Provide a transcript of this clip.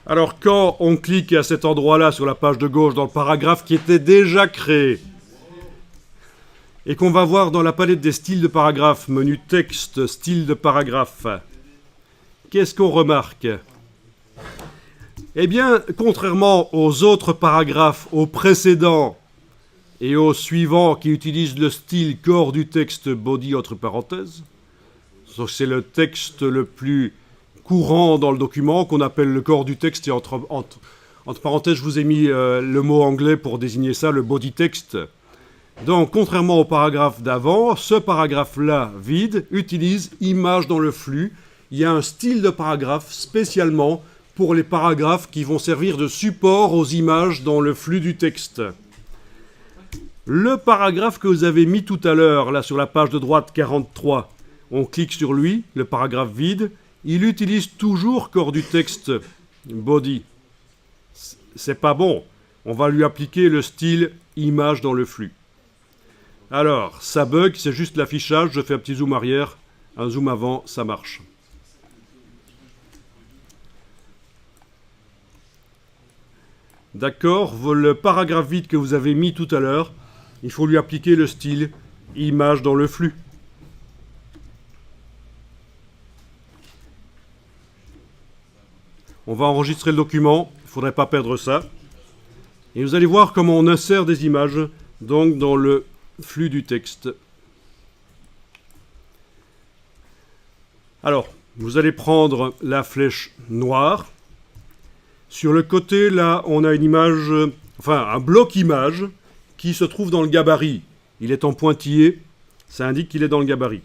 Alors, quand on clique à cet endroit-là sur la page de gauche dans le paragraphe qui était déjà créé, et qu'on va voir dans la palette des styles de paragraphe, menu texte, style de paragraphe, qu'est-ce qu'on remarque? Eh bien, contrairement aux autres paragraphes, aux précédents et aux suivants qui utilisent le style corps du texte body entre parenthèses, c'est le texte le plus courant dans le document qu'on appelle le corps du texte, et entre parenthèses je vous ai mis le mot anglais pour désigner ça, le body text. Donc contrairement au paragraphe d'avant, ce paragraphe-là vide utilise image dans le flux. Il y a un style de paragraphe spécialement pour les paragraphes qui vont servir de support aux images dans le flux du texte. Le paragraphe que vous avez mis tout à l'heure, là sur la page de droite 43, on clique sur lui, le paragraphe vide, il utilise toujours corps du texte body. C'est pas bon. On va lui appliquer le style image dans le flux. Alors, ça bug, c'est juste l'affichage, je fais un petit zoom arrière, un zoom avant, ça marche. D'accord, le paragraphe vide que vous avez mis tout à l'heure, il faut lui appliquer le style image dans le flux. On va enregistrer le document, il ne faudrait pas perdre ça. Et vous allez voir comment on insère des images donc dans le flux du texte. Alors, vous allez prendre la flèche noire. Sur le côté, là, on a une image, enfin un bloc image qui se trouve dans le gabarit. Il est en pointillé, ça indique qu'il est dans le gabarit.